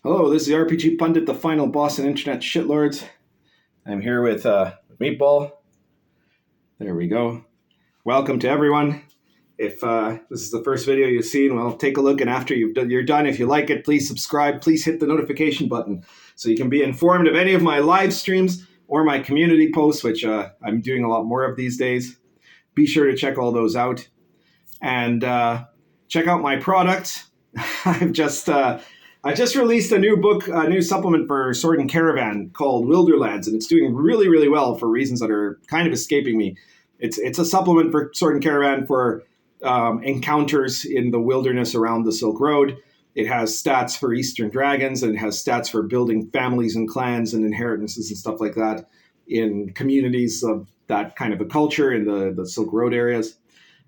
Hello, this is the RPG Pundit, the final boss and internet shitlords. I'm here with Meatball. There we go. Welcome to everyone. If this is the first video you've seen, well, take a look, and after you're done, if you like it, please subscribe. Please hit the notification button so you can be informed of any of my live streams or my community posts, which I'm doing a lot more of these days. Be sure to check all those out. And check out my products. I just released a new book, a new supplement for Sword and Caravan called Wilderlands, and it's doing really, really well for reasons that are kind of escaping me. It's a supplement for Sword and Caravan for encounters in the wilderness around the Silk Road. It has stats for Eastern dragons, and it has stats for building families and clans and inheritances and stuff like that in communities of that kind of a culture in the Silk Road areas.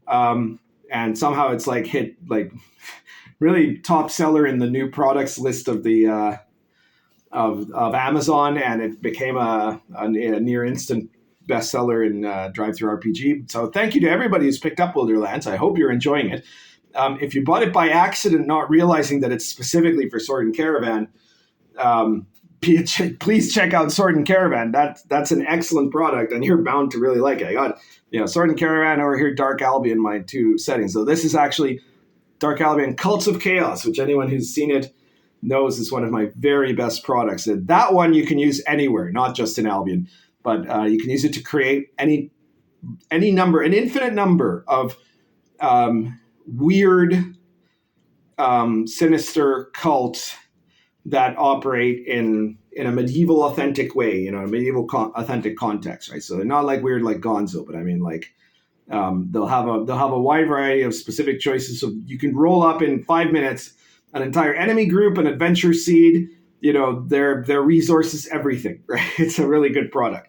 And somehow it's hit really top seller in the new products list of the of Amazon, and it became a near instant bestseller in DriveThruRPG. So thank you to everybody who's picked up Wilderlands. I hope you're enjoying it. If you bought it by accident, not realizing that it's specifically for Sword and Caravan, please check out Sword and Caravan. That's an excellent product, and you're bound to really like it. I got Sword and Caravan over here, Dark Albion, my two settings. So this is actually Dark Albion Cults of Chaos, which anyone who's seen it knows is one of my very best products. And that one you can use anywhere, not just in Albion, but you can use it to create any number, an infinite number of weird, sinister cults that operate in a medieval authentic way, a medieval authentic context, right? So they're not like weird like Gonzo, but I mean they'll have a wide variety of specific choices. So you can roll up in 5 minutes an entire enemy group, an adventure seed, their resources, everything, right? It's a really good product.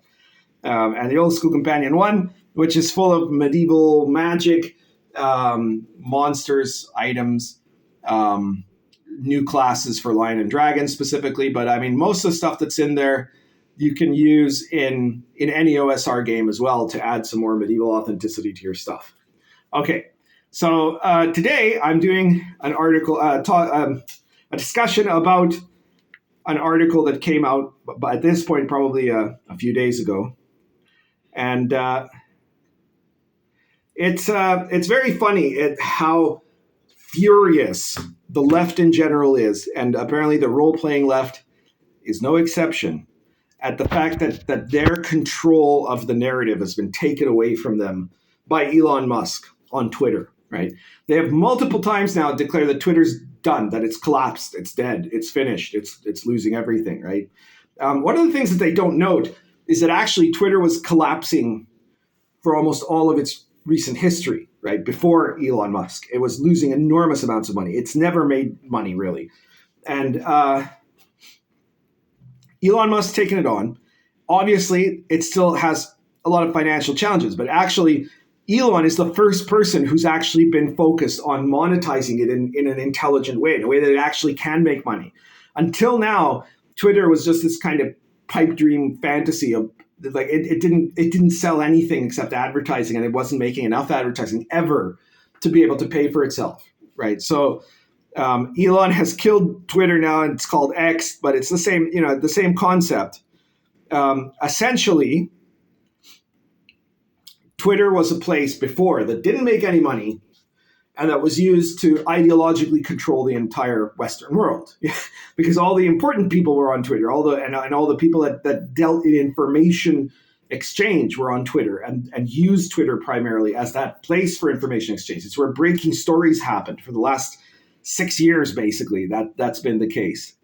And the Old School Companion 1, which is full of medieval magic, monsters, items, new classes for Lion and Dragon specifically. But I mean, most of the stuff that's in there you can use in any OSR game as well to add some more medieval authenticity to your stuff. Okay, so today I'm doing an article, a discussion about an article that came out at this point probably a few days ago, and it's very funny at how furious the left in general is, and apparently the role-playing left is no exception, at the fact that their control of the narrative has been taken away from them by Elon Musk on Twitter, right? They have multiple times now declared that Twitter's done, that it's collapsed, it's dead, it's finished, it's losing everything, right? One of the things that they don't note is that actually Twitter was collapsing for almost all of its recent history, right? Before Elon Musk, it was losing enormous amounts of money. It's never made money, really. And Elon Musk taking it on. Obviously, it still has a lot of financial challenges, but actually, Elon is the first person who's actually been focused on monetizing it in an intelligent way, in a way that it actually can make money. Until now, Twitter was just this kind of pipe dream fantasy of it didn't sell anything except advertising, and it wasn't making enough advertising ever to be able to pay for itself, right? So Elon has killed Twitter now, and it's called X, but it's the same concept. Essentially, Twitter was a place before that didn't make any money, and that was used to ideologically control the entire Western world, because all the important people were on Twitter, all the people that dealt in information exchange were on Twitter and used Twitter primarily as that place for information exchange. It's where breaking stories happened for the last 6 years, basically. That's been the case.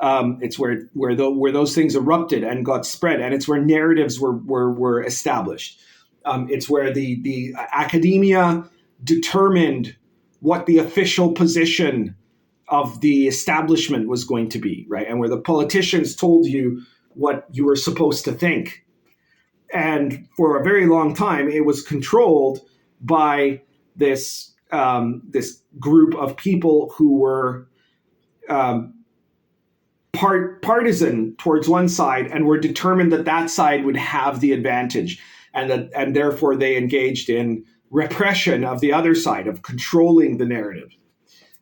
It's where those things erupted and got spread, and it's where narratives were established. It's where the academia determined what the official position of the establishment was going to be, right? And where the politicians told you what you were supposed to think. And for a very long time, it was controlled by this group of people who were partisan towards one side and were determined that side would have the advantage, and therefore they engaged in repression of the other side, of controlling the narrative.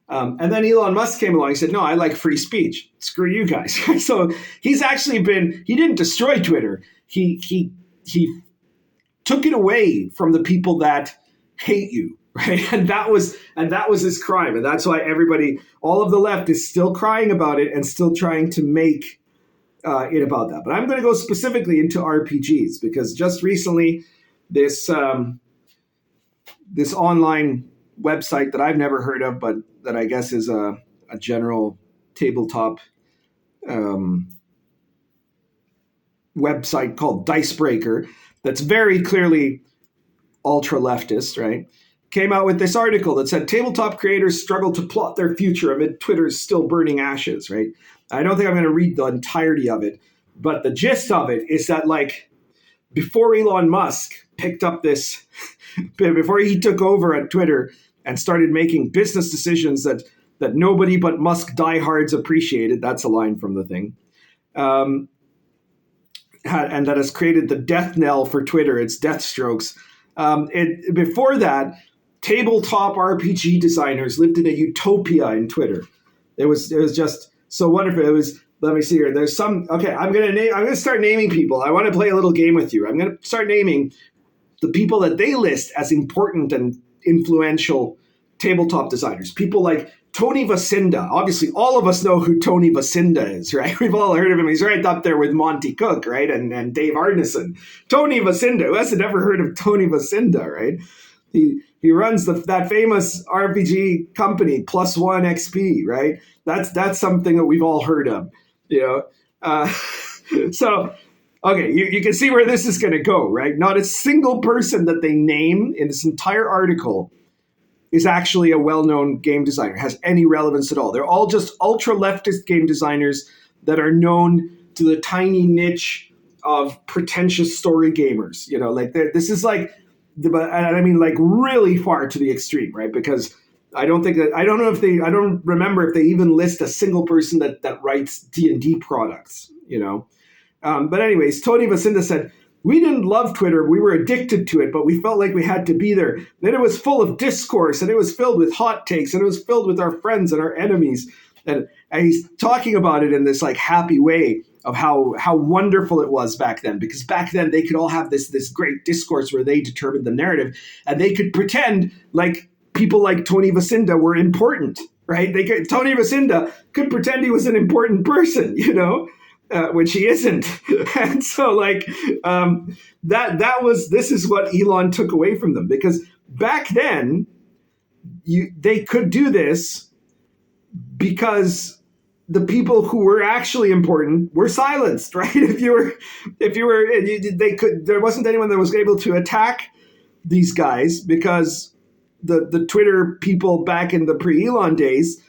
And then Elon Musk came along. He said, no, I like free speech. Screw you guys. So he's actually he didn't destroy Twitter. He took it away from the people that hate you, right? And that was his crime. And that's why all of the left is still crying about it and still trying to make it about that. But I'm going to go specifically into RPGs because just recently this online website that I've never heard of, but that I guess is a general tabletop website called Dicebreaker that's very clearly ultra leftist, right? Came out with this article that said tabletop creators struggle to plot their future amid Twitter's still burning ashes, right? I don't think I'm going to read the entirety of it, but the gist of it is that, like, before Elon Musk picked up this, before he took over at Twitter and started making business decisions that nobody but Musk diehards appreciated, that's a line from the thing, and that has created the death knell for Twitter, its death strokes. Before that, tabletop RPG designers lived in a utopia in Twitter. It was just so wonderful. It was, let me see here. There's some, okay, I'm going to start naming people. I want to play a little game with you. I'm going to start naming the people that they list as important and influential tabletop designers. People like Tony Vasinda. Obviously, all of us know who Tony Vasinda is, right? We've all heard of him. He's right up there with Monty Cook, right? And Dave Arneson. Tony Vasinda. Who hasn't ever heard of Tony Vasinda, right? He runs that famous RPG company, Plus One XP, right? That's something that we've all heard of, you know. So, okay, you can see where this is going to go, right? Not a single person that they name in this entire article is actually a well-known game designer, has any relevance at all. They're all just ultra-leftist game designers that are known to the tiny niche of pretentious story gamers. You know, like this is like, I mean, like really far to the extreme, right? Because I don't remember if they even list a single person that writes D&D products, you know. But anyways, Tony Vasinda said, "We didn't love Twitter. We were addicted to it, but we felt like we had to be there. Then it was full of discourse, and it was filled with hot takes, and it was filled with our friends and our enemies." And he's talking about it in this like happy way of how wonderful it was back then, because back then they could all have this great discourse where they determined the narrative, and they could pretend like people like Tony Vasinda were important, right? Tony Vasinda could pretend he was an important person, you know. Which he isn't. And so like this is what Elon took away from them, because back then they could do this because the people who were actually important were silenced, right? There wasn't anyone that was able to attack these guys, because the Twitter people back in the pre-Elon days,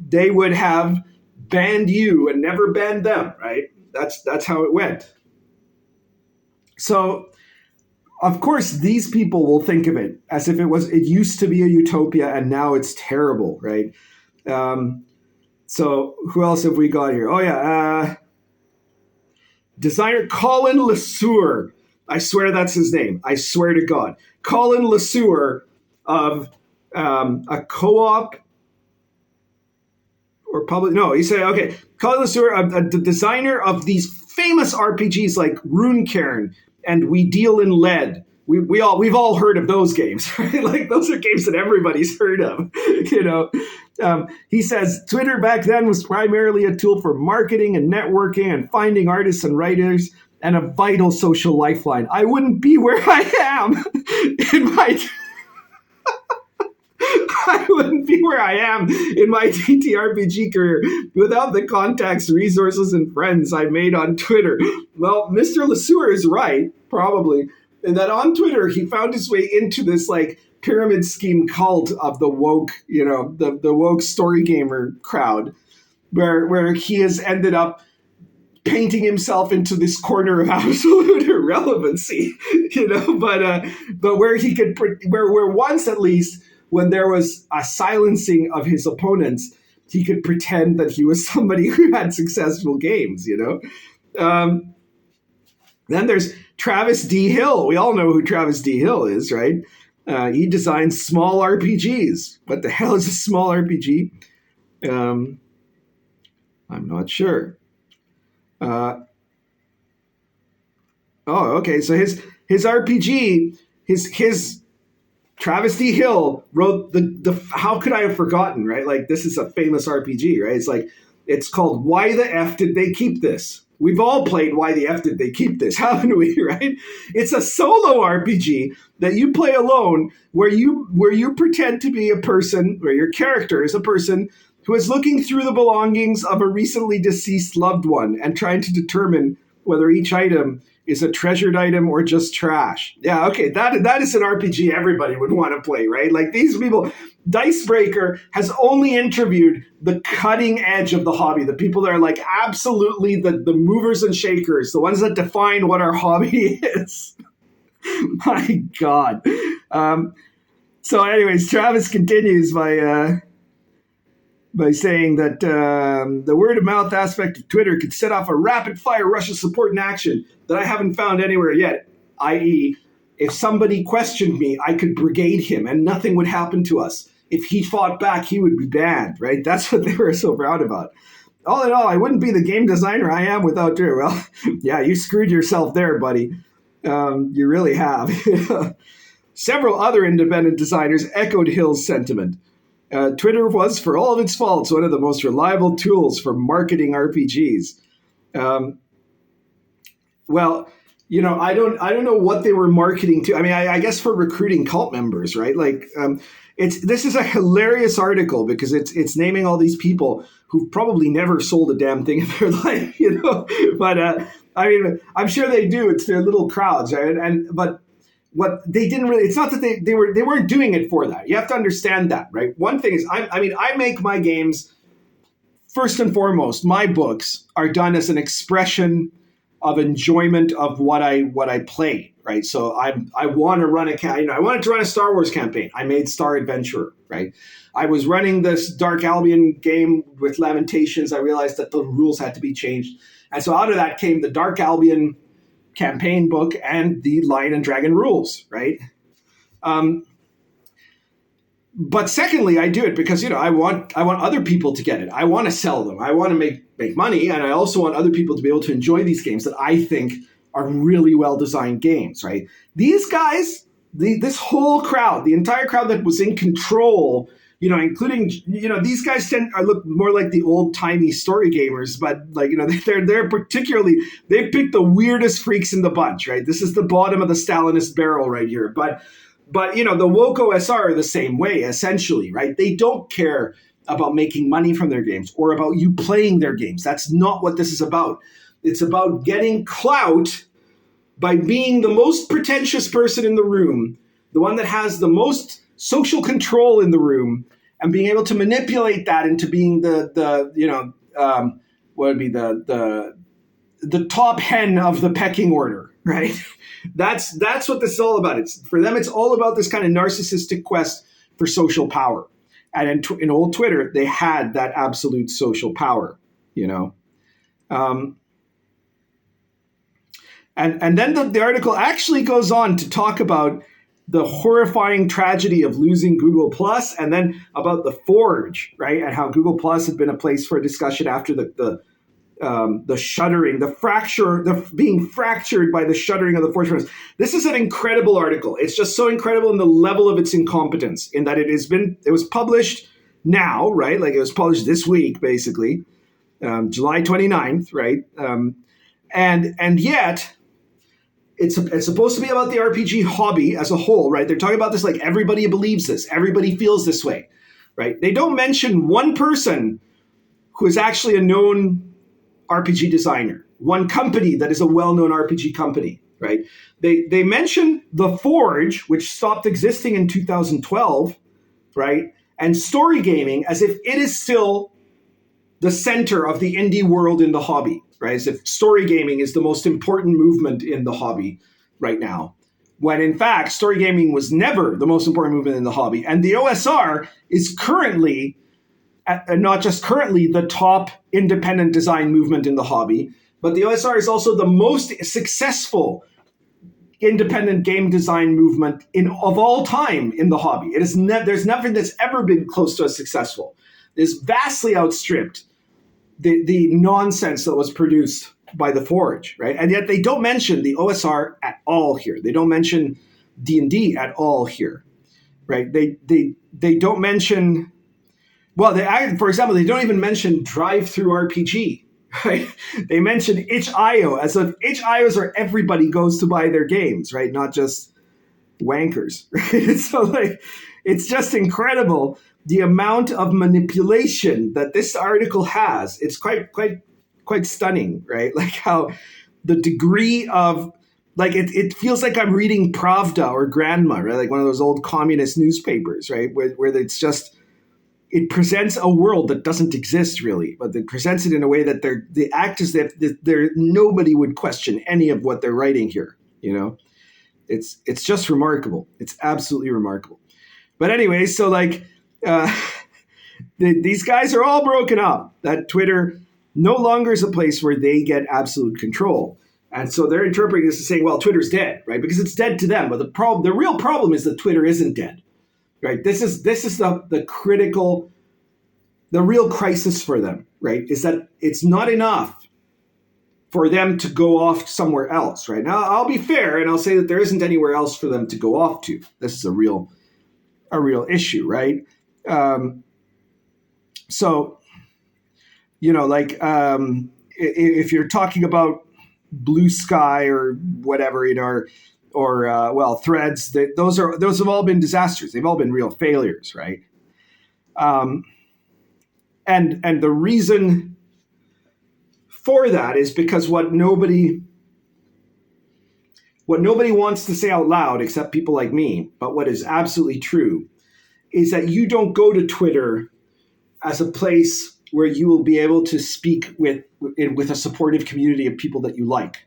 they would have banned you and never banned them, right? That's how it went. So, of course, these people will think of it as if it used to be a utopia and now it's terrible, right? So who else have we got here? Oh yeah, designer Colin LeSueur. I swear that's his name. I swear to God, Colin LeSueur of a co-op. Or public? No, he said, okay, Colin LeSueur, the designer of these famous RPGs like Runecairn and We Deal in Lead. We've all heard of those games, right? Like those are games that everybody's heard of, you know. He says Twitter back then was primarily a tool for marketing and networking and finding artists and writers and a vital social lifeline. I wouldn't be where I am in my I wouldn't be where I am in my DTRPG career without the contacts, resources, and friends I made on Twitter. Well, Mr. LeSueur is right, probably, in that on Twitter he found his way into this like pyramid scheme cult of the woke, you know, the woke story gamer crowd, where he has ended up painting himself into this corner of absolute irrelevancy, you know. But where he could, where once at least, when there was a silencing of his opponents, he could pretend that he was somebody who had successful games, you know? Then there's Travis D. Hill. We all know who Travis D. Hill is, right? He designs small RPGs. What the hell is a small RPG? I'm not sure. Okay. So his RPG, his Travis D. Hill wrote the how could I have forgotten, right? Like, this is a famous RPG, right? It's called Why the F Did They Keep This? We've all played Why the F Did They Keep This, haven't we, right? It's a solo RPG that you play alone where you pretend to be a person, where your character is a person who is looking through the belongings of a recently deceased loved one and trying to determine whether each item is a treasured item or just trash. Yeah, okay, that is an RPG everybody would want to play, right? Like, these people, Dicebreaker has only interviewed the cutting edge of the hobby, the people that are like absolutely the movers and shakers, the ones that define what our hobby is. My God. So anyways, Travis continues by saying that the word of mouth aspect of Twitter could set off a rapid fire rush of support and action that I haven't found anywhere yet, i.e., if somebody questioned me, I could brigade him and nothing would happen to us. If he fought back, he would be banned, right? That's what they were so proud about. All in all, I wouldn't be the game designer I am without Twitter. Well, yeah, you screwed yourself there, buddy. You really have. Several other independent designers echoed Hill's sentiment. Twitter was, for all of its faults, one of the most reliable tools for marketing RPGs. Well, I don't know what they were marketing to. I mean, I guess for recruiting cult members, right? Like, this is a hilarious article because it's naming all these people who've probably never sold a damn thing in their life, But I mean, I'm sure they do. It's their little crowds, right? But what they didn't really, it's not that they weren't doing it for that. You have to understand that, right? One thing is, I make my games, first and foremost, my books are done as an expression of enjoyment of what I play, right? So I want to run I wanted to run a Star Wars campaign. I made Star Adventurer, right? I was running this Dark Albion game with Lamentations. I realized that the rules had to be changed. And so out of that came the Dark Albion campaign book and the Lion and Dragon rules, right? But secondly, I do it because, I want other people to get it. I want to sell them. I want to make money. And I also want other people to be able to enjoy these games that I think are really well-designed games, right? These guys, this whole crowd, the entire crowd that was in control, including, these guys look more like the old-timey story gamers, but they're particularly, they picked the weirdest freaks in the bunch, right? This is the bottom of the Stalinist barrel right here. But the woke OSR are the same way, essentially, right? They don't care about making money from their games or about you playing their games. That's not what this is about. It's about getting clout by being the most pretentious person in the room, the one that has the most social control in the room, and being able to manipulate that into being the top hen of the pecking order, right? That's what this is all about. For them, it's all about this kind of narcissistic quest for social power. And in old Twitter, they had that absolute social power, And then the article actually goes on to talk about the horrifying tragedy of losing Google Plus, and then about the Forge, right? And how Google Plus had been a place for discussion after the shuttering, the being fractured by the shuttering of the Forge. This is an incredible article. It's just so incredible in the level of its incompetence, in that it was published now, right? Like, it was published this week, basically, July 29th, right? And yet it's supposed to be about the RPG hobby as a whole, right? They're talking about this like everybody believes this, everybody feels this way, right? They don't mention one person who is actually a known RPG designer, one company that is a well-known RPG company, right? They mention the Forge, which stopped existing in 2012, right? And story gaming as if it is still the center of the indie world in the hobby, right? As if story gaming is the most important movement in the hobby right now, when in fact, story gaming was never the most important movement in the hobby. And the OSR is currently, not just currently, the top independent design movement in the hobby, but the OSR is also the most successful independent game design movement of all time in the hobby. It is there's nothing that's ever been close to as successful. It's vastly outstripped the nonsense that was produced by the Forge, right? And yet they don't mention the OSR at all here. They don't mention D&D at all here, right? They don't mention, well, for example, they don't even mention drive-through RPG, right? They mention itch.io as if itch.ios are everybody goes to buy their games, right? Not just wankers, right? So like, it's just incredible the amount of manipulation that this article has. It's quite stunning, right? Like how the degree of, like, it feels like I'm reading Pravda or Grandma, right? Like one of those old communist newspapers, right? Where it's just, it presents a world that doesn't exist really, but it presents it in a way that they act as if nobody would question any of what they're writing here, you know? It's just remarkable. It's absolutely remarkable. But anyway, so like, these guys are all broken up. That Twitter no longer is a place where they get absolute control. And so they're interpreting this as saying, well, Twitter's dead, right? Because it's dead to them. But the real problem is that Twitter isn't dead, right? This is the critical, the real crisis for them, right? Is that it's not enough for them to go off somewhere else, right? Now, I'll be fair and I'll say that there isn't anywhere else for them to go off to. This is a real issue, right? So, you know, like if you're talking about Blue Sky or whatever, you know, or Threads, those have all been disasters. They've all been real failures, right? And the reason for that is because what nobody wants to say out loud, except people like me, but what is absolutely true, is that you don't go to Twitter as a place where you will be able to speak with a supportive community of people that you like.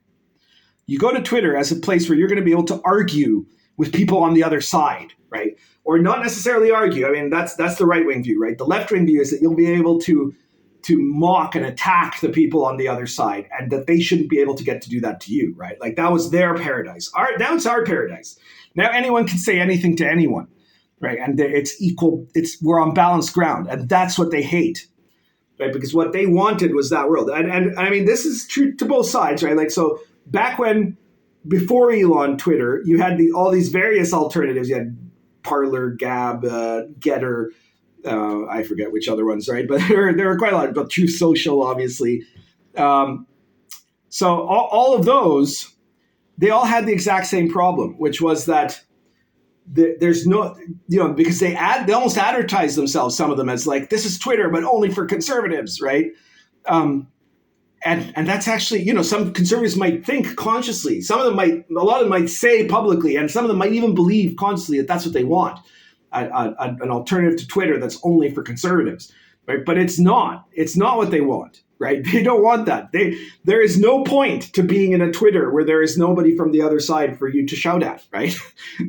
You go to Twitter as a place where you're going to be able to argue with people on the other side, right? Or not necessarily argue. I mean, that's the right-wing view, right? The left-wing view is that you'll be able to mock and attack the people on the other side, and that they shouldn't be able to get to do that to you, right? Like that was their paradise. Now it's our paradise. Now anyone can say anything to anyone, right? And it's equal. We're on balanced ground, and that's what they hate, right? Because what they wanted was that world. And I mean, this is true to both sides, right? Like, so back before Elon Twitter, you had all these various alternatives. You had Parler, Gab, Getter, I forget which other ones, right? But there were quite a lot, but Truth Social, obviously. So all of those, they all had the exact same problem, which was that there's no, you know, because they almost advertise themselves, some of them, as like, this is Twitter, but only for conservatives, right? And that's actually, you know, some conservatives might think consciously. A lot of them might say publicly, and some of them might even believe consciously that that's what they want, an alternative to Twitter that's only for conservatives, right? But it's not what they want, right? They don't want that. There is no point to being in a Twitter where there is nobody from the other side for you to shout at, right?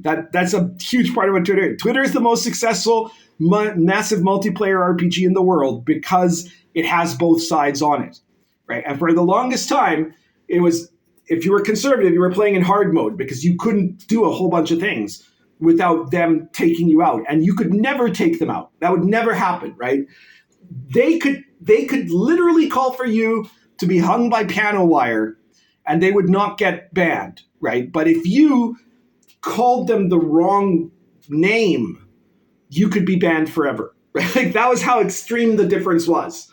That's a huge part of what Twitter is. Twitter is the most successful massive multiplayer RPG in the world because it has both sides on it. Right. And for the longest time, it was, if you were conservative, you were playing in hard mode because you couldn't do a whole bunch of things without them taking you out. And you could never take them out. That would never happen. Right. They could literally call for you to be hung by piano wire and they would not get banned. Right. But if you called them the wrong name, you could be banned forever. Right. Like, that was how extreme the difference was.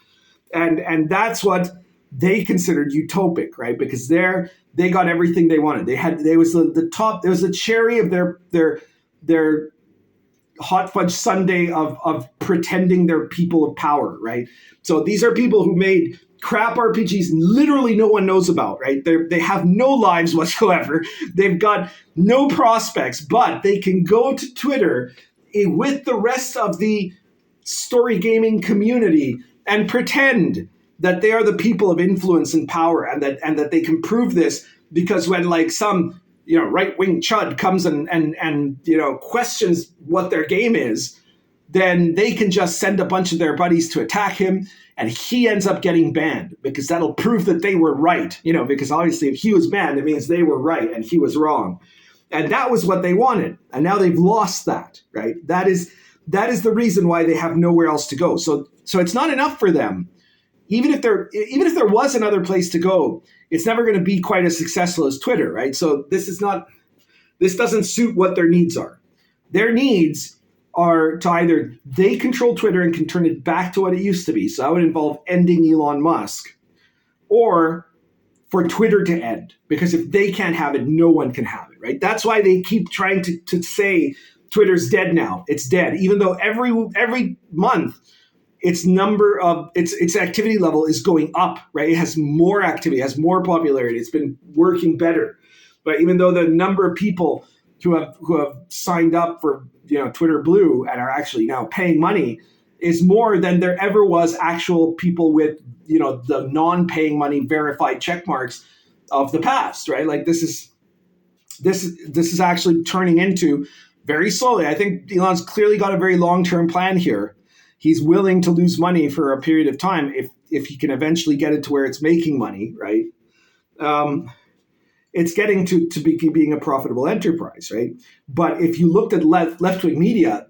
And that's what they considered utopic, right? Because they got everything they wanted. There was the cherry of their hot fudge sundae of pretending they're people of power, right? So these are people who made crap RPGs literally no one knows about, right? They have no lives whatsoever. They've got no prospects, but they can go to Twitter with the rest of the story gaming community and pretend that they are the people of influence and power, and that they can prove this because when, like, some, you know, right-wing chud comes and you know, questions what their game is, then they can just send a bunch of their buddies to attack him, and he ends up getting banned because that'll prove that they were right, you know, because obviously if he was banned, it means they were right and he was wrong. And that was what they wanted. And now they've lost that, right? That is the reason why they have nowhere else to go. So it's not enough for them. Even if there was another place to go, it's never going to be quite as successful as Twitter, right? So this doesn't suit what their needs are. Their needs are to either they control Twitter and can turn it back to what it used to be. So that would involve ending Elon Musk, or for Twitter to end, because if they can't have it, no one can have it, right? That's why they keep trying to say Twitter's dead now. It's dead, even though every month its activity level is going up, right? It has more activity, has more popularity. It's been working better. But even though the number of people who have signed up for Twitter Blue and are actually now paying money is more than there ever was actual people with the non-paying money verified check marks of the past, right? Like this is actually turning into, very slowly, I think Elon's clearly got a very long-term plan here. He's willing to lose money for a period of time if he can eventually get it to where it's making money, right? It's getting to being a profitable enterprise, right? But if you looked at left-wing media,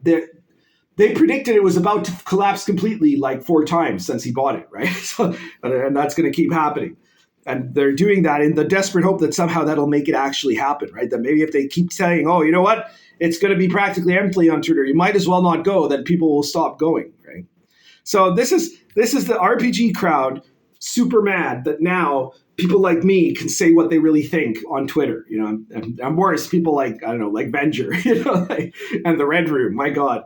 they predicted it was about to collapse completely like 4 times since he bought it, right? So, and that's going to keep happening. And they're doing that in the desperate hope that somehow that'll make it actually happen, right? That maybe if they keep saying, oh, you know what? It's going to be practically empty on Twitter. You might as well not go. Then people will stop going, right? So this is the RPG crowd super mad that now people like me can say what they really think on Twitter, and worse, people like, I don't know, like Venger, and the Red Room, my God,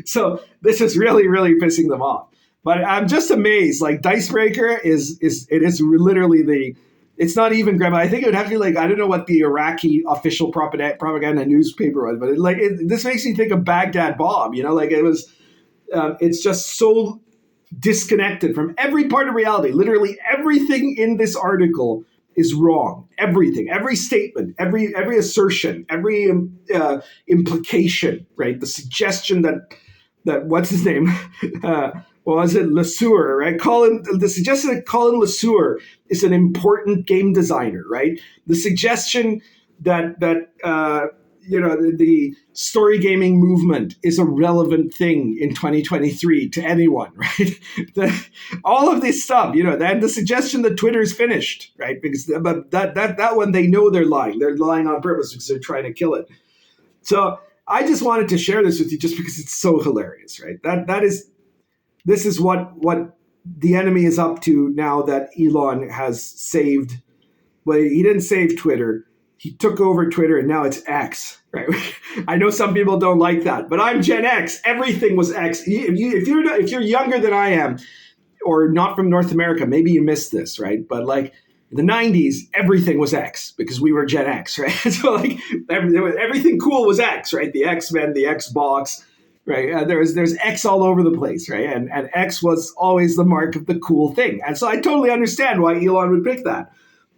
so this is really, really pissing them off. But I'm just amazed, like Dicebreaker is literally it's not even grandma. I think it would have to be like, I don't know what the Iraqi official propaganda newspaper was, but this makes me think of Baghdad Bob, it's just so disconnected from every part of reality. Literally everything in this article is wrong. Everything, every statement, every assertion, every implication, right? The suggestion that what's his name? Was it Lesueur, right? The suggestion that Colin Lesueur is an important game designer, right? The suggestion that the story gaming movement is a relevant thing in 2023 to anyone, right? All of this stuff, and the suggestion that Twitter is finished, right? Because that one, they know they're lying. They're lying on purpose because they're trying to kill it. So I just wanted to share this with you just because it's so hilarious, right? This is what the enemy is up to now that Elon has saved. Well, he didn't save Twitter. He took over Twitter and now it's X, right? I know some people don't like that, but I'm Gen X. Everything was X. If you're younger than I am, or not from North America, maybe you missed this, right? But like in the 90s, everything was X because we were Gen X, right? So like everything cool was X, right? The X-Men, the Xbox, right? There's X all over the place, right? And X was always the mark of the cool thing. And so I totally understand why Elon would pick that.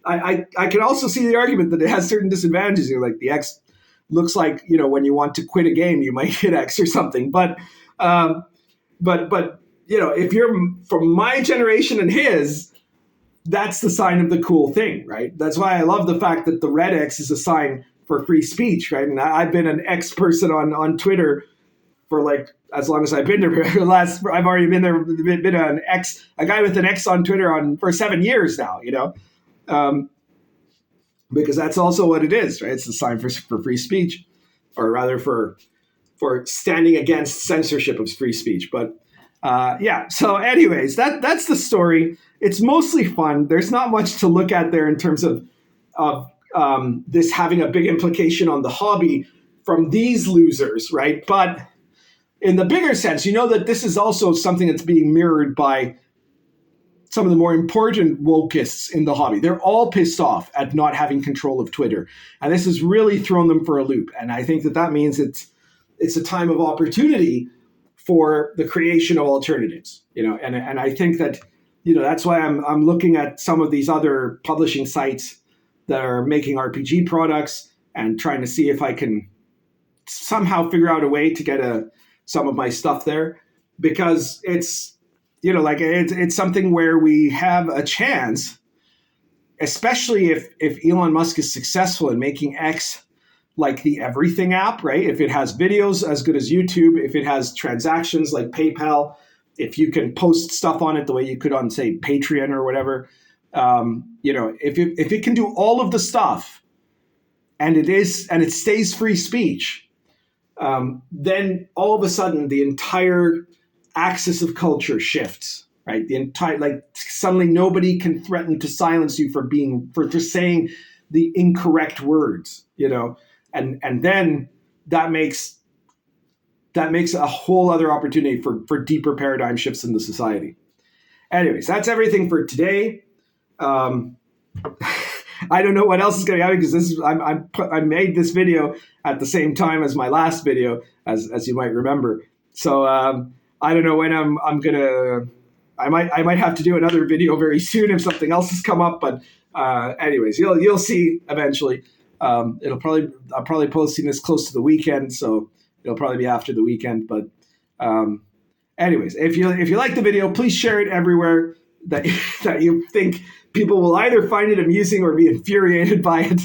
I can also see the argument that it has certain disadvantages. Like the X looks like, when you want to quit a game, you might hit X or something. But if you're from my generation and his, that's the sign of the cool thing, right? That's why I love the fact that the red X is a sign for free speech, right? And I've been an X person on Twitter for like as long as I've been there. I've already been there, been a guy with an X on Twitter for 7 years now, because that's also what it is, right? It's a sign for free speech, or rather for standing against censorship of free speech. But so anyways, that's the story. It's mostly fun. There's not much to look at there in terms of this having a big implication on the hobby from these losers, right? But in the bigger sense, that this is also something that's being mirrored by some of the more important wokeists in the hobby. They're all pissed off at not having control of Twitter. And this has really thrown them for a loop. And I think that means it's a time of opportunity for the creation of alternatives, and I think that, that's why I'm looking at some of these other publishing sites that are making RPG products and trying to see if I can somehow figure out a way to get some of my stuff there, because it's, it's something where we have a chance, especially if Elon Musk is successful in making X like the everything app, right? If it has videos as good as YouTube, if it has transactions like PayPal, if you can post stuff on it the way you could on, say, Patreon or whatever, if it can do all of the stuff, and it stays free speech, then all of a sudden the entire axis of culture shifts, right? The entire, like, suddenly nobody can threaten to silence you for saying the incorrect words, and then that makes a whole other opportunity for deeper paradigm shifts in the society. Anyways, that's everything for today. I don't know what else is going to happen because I made this video at the same time as my last video, as you might remember. So I don't know when I'm gonna. I might have to do another video very soon if something else has come up. But anyways, you'll see eventually. I'm probably posting this close to the weekend, so it'll probably be after the weekend. But anyways, if you like the video, please share it everywhere that you think people will either find it amusing or be infuriated by it.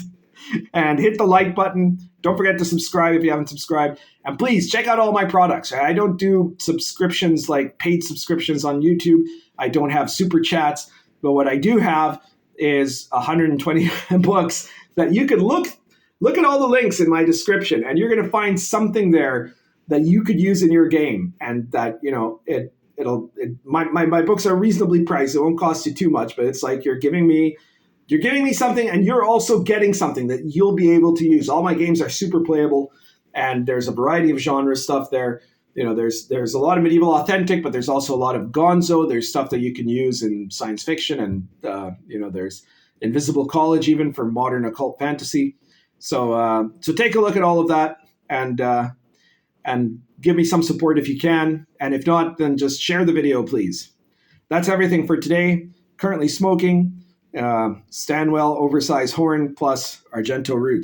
And hit the like button. Don't forget to subscribe if you haven't subscribed. And please check out all my products. I don't do subscriptions like paid subscriptions on YouTube. I don't have super chats. But what I do have is 120 books that you can look at all the links in my description. And you're going to find something there that you could use in your game. And that, my books are reasonably priced. It won't cost you too much. But it's like you're giving me something, and you're also getting something that you'll be able to use. All my games are super playable, and there's a variety of genre stuff there. There's a lot of medieval authentic, but there's also a lot of Gonzo. There's stuff that you can use in science fiction, and there's Invisible College even for modern occult fantasy. So take a look at all of that, and give me some support if you can. And if not, then just share the video, please. That's everything for today. Currently smoking. Stanwell oversized horn plus Argento roots.